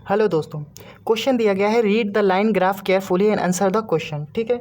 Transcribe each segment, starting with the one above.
Hello दोस्तों, question दिया गया है read the line graph carefully and answer the question. ठीक है,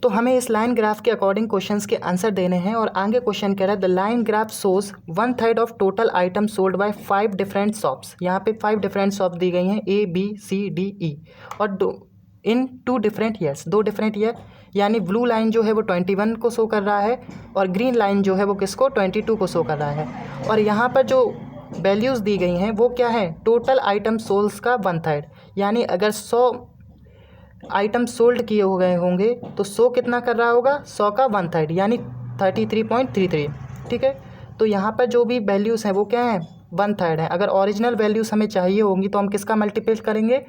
तो हमें इस लाइन ग्राफ के अकॉर्डिंग क्वेश्चंस के आंसर देने हैं। और आगे क्वेश्चन कह रहा है the line graph shows 1/3 of total item sold bye 5 different shops. यहाँ पे 5 डिफरेंट शॉप दी गई हैं ABCDE और इन 2 डिफरेंट ईयर्स, 2 डिफरेंट ईयर। यानी ब्लू लाइन जो है वो 21 को शो कर रहा है और ग्रीन लाइन जो है वो किसको 22 को शो कर रहा है। और यहाँ पर जो वैल्यूज़ दी गई हैं वो क्या है, टोटल आइटम सोल्स का 1/3। यानी अगर 100 आइटम सोल्ड किए हो गए होंगे तो 100 कितना कर रहा होगा, 100 का 1/3 यानी 33.33। ठीक है, तो यहाँ पर जो भी वैल्यूज़ हैं वो क्या हैं, 1/3 है। अगर ओरिजिनल वैल्यूज़ हमें चाहिए होंगी तो हम किसका मल्टीप्ल करेंगे,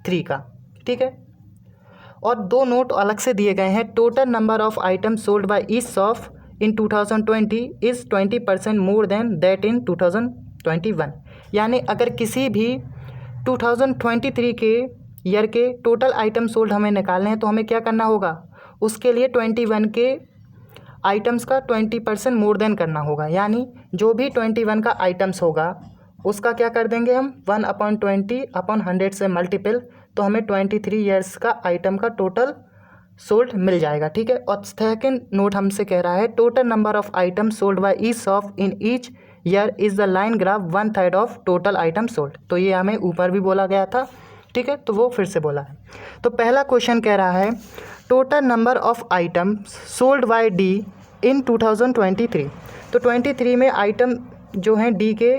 3 का। ठीक है, और 2 नोट अलग से दिए गए हैं। Total number of item sold by each shop in 2020 is 20% more than that in 2021। यानी अगर किसी भी 2023 के ईयर के टोटल आइटम सोल्ड हमें निकालने हैं तो हमें क्या करना होगा, उसके लिए 21 के आइटम्स का 20% मोर देन करना होगा। यानी जो भी 21 का आइटम्स होगा उसका क्या कर देंगे हम, 1/20/100 से मल्टीपल, तो हमें 23 ईयर्स का आइटम का टोटल सोल्ड मिल जाएगा। ठीक है, और सेकेंड नोट हमसे कह रहा है total number of item sold by each shop in each year is the line graph 1/3 of total item sold. तो ये हमें ऊपर भी बोला गया था। ठीक है, तो वो फिर से बोला है। तो पहला क्वेश्चन कह रहा है total number of item sold by D in 2023। तो 23 में आइटम जो हैं डी के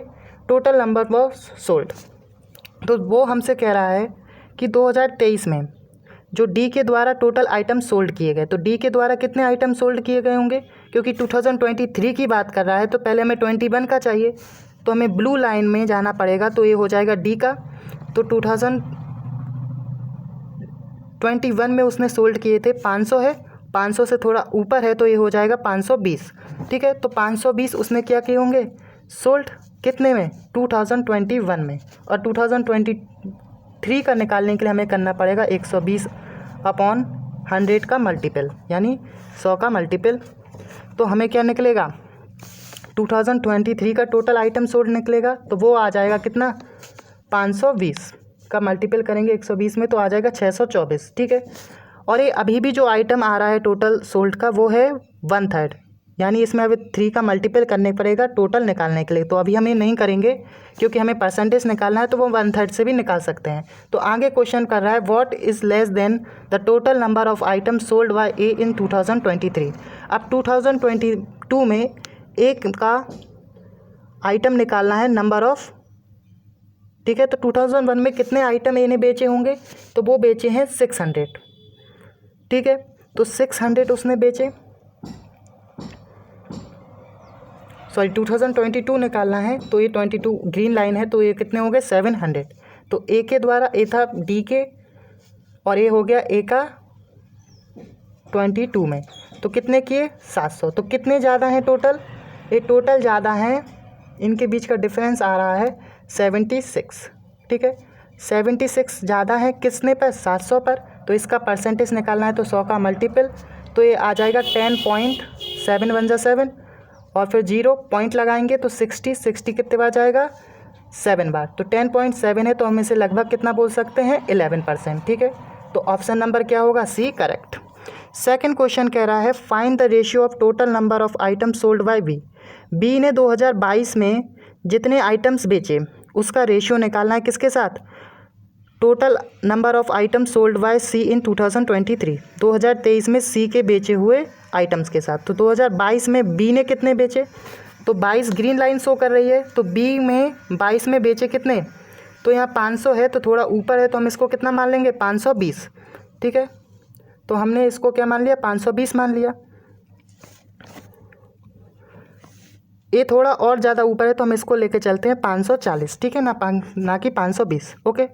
टोटल नंबर ऑफ सोल्ड, तो वो हमसे कह रहा है कि 2023 में जो डी के द्वारा टोटल आइटम सोल्ड किए गए, तो डी के द्वारा कितने आइटम सोल्ड किए गए होंगे, क्योंकि 2023 की बात कर रहा है तो पहले हमें 21 का चाहिए, तो हमें ब्लू लाइन में जाना पड़ेगा। तो ये हो जाएगा डी का। तो 2021 में उसने सोल्ड किए थे 500 है, 500 से थोड़ा ऊपर है तो ये हो जाएगा 520। ठीक है, तो 520 उसने क्या किए होंगे, सोल्ड कितने में, 2021 में। और 2023 का निकालने के लिए हमें करना पड़ेगा 120/100 का मल्टीपल, यानी 100 का मल्टीपल। तो हमें क्या निकलेगा, 2023 का टोटल आइटम सोल्ड निकलेगा, तो वो आ जाएगा कितना, 520 का मल्टीपल करेंगे 120 में तो आ जाएगा 624। ठीक है, और ये अभी भी जो आइटम आ रहा है टोटल सोल्ड का वो है 1/3, यानी इसमें अभी 3 का मल्टीपल करने पड़ेगा टोटल निकालने के लिए। तो अभी हम ये नहीं करेंगे क्योंकि हमें परसेंटेज निकालना है, तो वो 1/3 से भी निकाल सकते हैं। तो आगे क्वेश्चन कर रहा है what is less than the total number of item sold by A in 2023। अब 2022 में एक का आइटम निकालना है नंबर ऑफ। ठीक है, तो 2001 में कितने आइटम ए ने बेचे होंगे, तो वो बेचे हैं 600। ठीक है, तो 600 उसने बेचे, सॉरी 2022 निकालना है, तो ये 22 ग्रीन लाइन है, तो ये कितने हो गए 700। तो ए के द्वारा, ए था डी के और ये हो गया ए का 22 में, तो कितने किए 700। तो कितने ज़्यादा हैं टोटल, ये टोटल ज़्यादा हैं, इनके बीच का डिफरेंस आ रहा है 76। ठीक है, 76 ज़्यादा है किसने पर, 700 पर। तो इसका परसेंटेज निकालना है तो 100 का मल्टीपल, तो ये आ जाएगा 10.7 1 7 और फिर 0 पॉइंट लगाएंगे तो 60 कितने बार जाएगा, 7 बार। तो 10.7 है तो हम इसे लगभग कितना बोल सकते हैं, 11%। ठीक है, तो ऑप्शन नंबर क्या होगा, सी करेक्ट। सेकंड क्वेश्चन कह रहा है find the ratio of total number of item sold by B. B ने 2022 में जितने आइटम्स बेचे उसका रेशियो निकालना है किसके साथ, total number of item sold by C in 2023। 2023 में सी के बेचे हुए आइटम्स के साथ। तो 2022 में बी ने कितने बेचे, तो 22 ग्रीन लाइन शो कर रही है, तो बी में 22 में बेचे कितने, तो यहाँ 500 है तो थोड़ा ऊपर है तो हम इसको कितना मान लेंगे, 520। ठीक है, तो हमने इसको क्या मान लिया, 520 मान लिया। ये थोड़ा और ज़्यादा ऊपर है तो हम इसको लेके चलते हैं 540। ठीक है ना कि 520। ओके,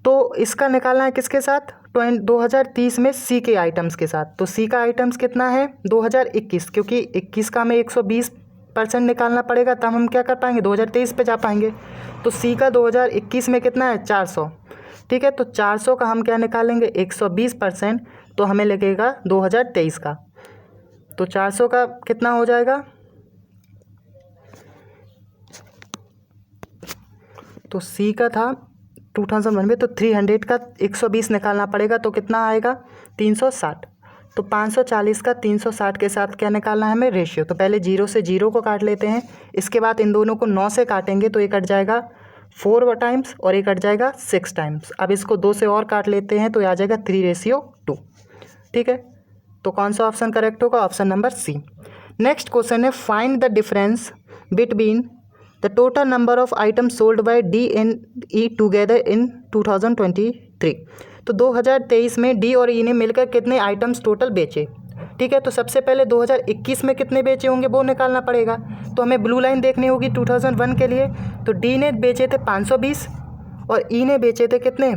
तो इसका निकालना है किसके साथ, 2030 में सी के आइटम्स के साथ। तो सी का आइटम्स कितना है 2021, क्योंकि 21 का हमें 120% निकालना पड़ेगा तब हम क्या कर पाएंगे, 2023 पे जा पाएंगे। तो सी का 2021 में कितना है, 400। ठीक है, तो 400 का हम क्या निकालेंगे, 120%, तो हमें लगेगा 2023 का। तो 400 का कितना हो जाएगा, तो सी का था 2001 में, तो 300 का 120 निकालना पड़ेगा, तो कितना आएगा 360। तो 540 का 360 के साथ क्या निकालना है हमें, रेशियो। तो पहले 0 से 0 को काट लेते हैं, इसके बाद इन दोनों को 9 से काटेंगे तो ये कट जाएगा 4 टाइम्स और ये कट जाएगा 6 टाइम्स। अब इसको 2 से और काट लेते हैं तो ये आ जाएगा 3:2। ठीक है, तो कौन सा ऑप्शन करेक्ट होगा, option number C. Next question है, find the difference between the total number of items sold by D and E together in 2023। तो 2023 में डी और ई ने मिलकर कितने आइटम्स टोटल बेचे। ठीक है, तो सबसे पहले 2021 में कितने बेचे होंगे वो निकालना पड़ेगा। तो हमें ब्लू लाइन देखनी होगी 2001 के लिए। तो डी ने बेचे थे 520 और ई ने बेचे थे कितने,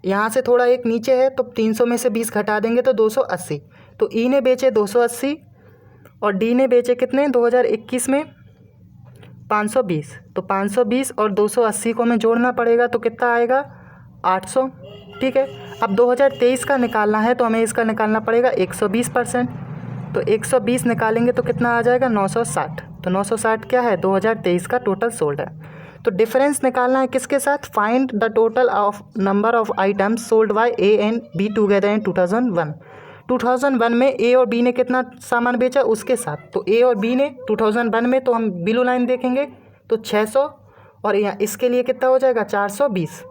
यहाँ से थोड़ा एक नीचे है तो 300 में से 20 घटा देंगे तो 280। तो ई ने बेचे 280 और डी ने बेचे कितने 2021 में 520। तो 520 और 280 को हमें जोड़ना पड़ेगा तो कितना आएगा 800। ठीक है, अब 2023 का निकालना है तो हमें इसका निकालना पड़ेगा 120%। तो 120 निकालेंगे तो कितना आ जाएगा 960। तो 960 क्या है 2023 का टोटल सोल्ड है। तो डिफरेंस निकालना है किसके साथ, find the total of number of items sold by A and be together in 2001। 2001 में ए और बी ने कितना सामान बेचा उसके साथ। तो ए और बी ने 2001 में, तो हम ब्लू लाइन देखेंगे तो 600 और यहाँ इसके लिए कितना हो जाएगा 420।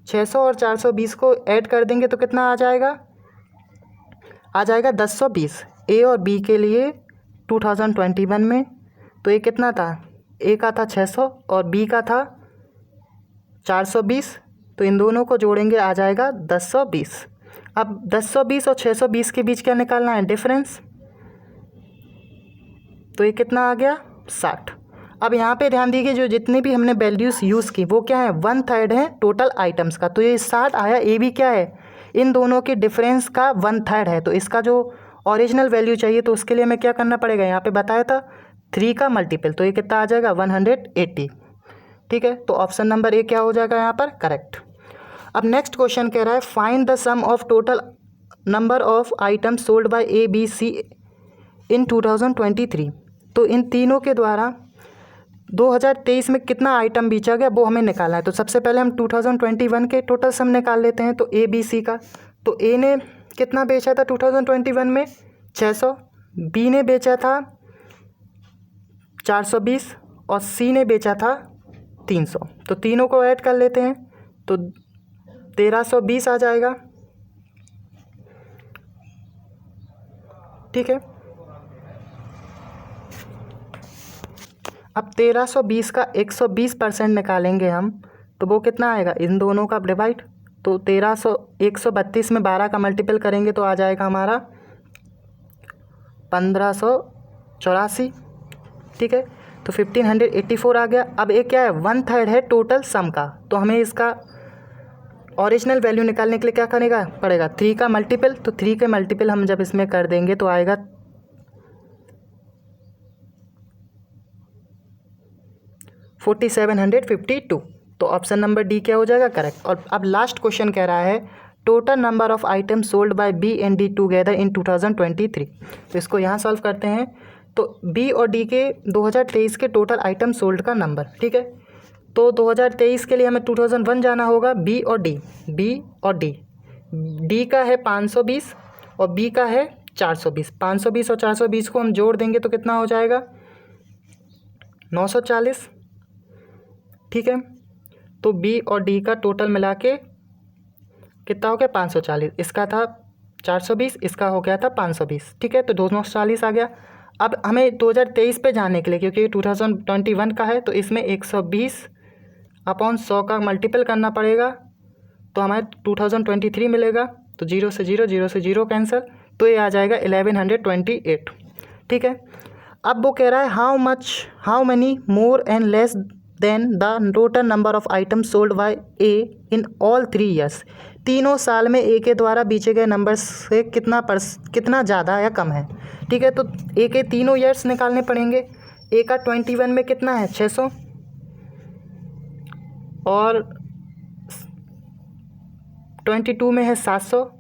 600 और 420 को ऐड कर देंगे तो कितना आ जाएगा 1020। ए और बी के लिए 2021 में, तो ये कितना था, ए का था 600 और बी का था 420। तो इन दोनों को जोड़ेंगे आ जाएगा 1020। अब 1020 और 620 के बीच क्या निकालना है, डिफरेंस। तो ये कितना आ गया 60। अब यहाँ पे ध्यान दीजिए जो जितने भी हमने वैल्यूज़ यूज़ की वो क्या है 1/3 है टोटल आइटम्स का। तो ये 60 आया, ए भी क्या है इन दोनों के डिफरेंस का 1/3 है। तो इसका जो ओरिजिनल वैल्यू चाहिए तो उसके लिए हमें क्या करना पड़ेगा, यहाँ पे बताया था 3 का मल्टीपल। तो ये कितना आ जाएगा 180। ठीक है, तो ऑप्शन नंबर ए क्या हो जाएगा यहाँ पर करेक्ट। अब नेक्स्ट क्वेश्चन कह रहा है, find the sum of total number of items sold by A B C in 2023। तो इन तीनों के द्वारा 2023 में कितना आइटम बेचा गया वो हमें निकालना है। तो सबसे पहले हम 2021 के टोटल सम निकाल लेते हैं। तो ए बी सी का, तो ए ने कितना बेचा था 2021 में 600, बी ने बेचा था 420 और सी ने बेचा था 300। तो तीनों को ऐड कर लेते हैं तो 1320 आ जाएगा। ठीक है, अब 1320 का 120% निकालेंगे हम तो वो कितना आएगा, इन दोनों का डिवाइड। तो 132 में 12 का मल्टीपल करेंगे तो आ जाएगा हमारा 1584। ठीक है, तो 1584 आ गया। अब एक क्या है 1/3 है टोटल सम का। तो हमें इसका ओरिजिनल वैल्यू निकालने के लिए क्या करेगा पड़ेगा 3 का मल्टीपल। तो 3 के मल्टीपल हम जब इसमें कर देंगे तो आएगा 4752। तो ऑप्शन नंबर डी क्या हो जाएगा करेक्ट। और अब लास्ट क्वेश्चन कह रहा है, total number of items sold by B and D together in 2023। तो इसको यहाँ सॉल्व करते हैं। तो बी और डी के 2023 के टोटल आइटम सोल्ड का नंबर। ठीक है, तो 2023 के लिए हमें 2001 जाना होगा। बी और डी डी का है 520 और बी का है 420। 520 और 420 को हम जोड़ देंगे तो कितना हो जाएगा 940। ठीक है, तो बी और डी का टोटल मिला के कितना हो गया 540। इसका था 420, इसका हो गया था 520। ठीक है, तो 240 आ गया। अब हमें 2023 पे जाने के लिए, क्योंकि 2021 का है, तो इसमें 120/100 का मल्टीपल करना पड़ेगा तो हमें 2023 मिलेगा। तो 0 से 0 कैंसिल, तो ये आ जाएगा 1128। ठीक है, अब वो कह रहा है how many more and less than the total number of items sold by A in all 3 years. तीनों साल में ए के द्वारा बेचे गए नंबर से कितना ज़्यादा या कम है। ठीक है, तो ए के तीनों ईयर्स निकालने पड़ेंगे। ए का 21 में कितना है 600 और 22 में है 700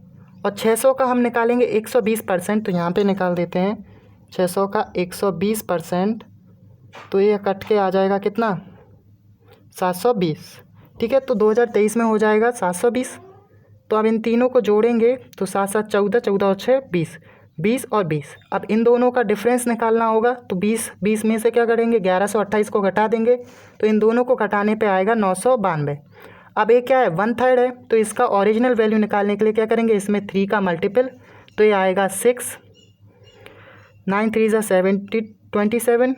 और 600 का हम निकालेंगे 120%। तो यहाँ पे निकाल देते हैं 600 का 120%। तो ये कट के आ जाएगा कितना 720। ठीक है। तो 2023 में हो जाएगा 720। तो अब इन तीनों को जोड़ेंगे तो 7 7 14, 14 और 6 20, 20 और 20। अब इन दोनों का डिफरेंस निकालना होगा तो 20 में से क्या करेंगे, 1128 को घटा देंगे तो इन दोनों को घटाने पे आएगा 992। अब ये क्या है, 1/3 है, तो इसका ओरिजिनल वैल्यू निकालने के लिए क्या करेंगे, इसमें 3 का मल्टीपल, तो ये आएगा 6, 9 3 ज़ा 27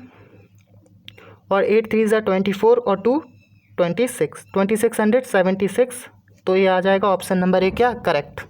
और 8 3 ज़ा 24 और 2 26, 2676। तो ये आ जाएगा ऑप्शन नंबर ए क्या करेक्ट।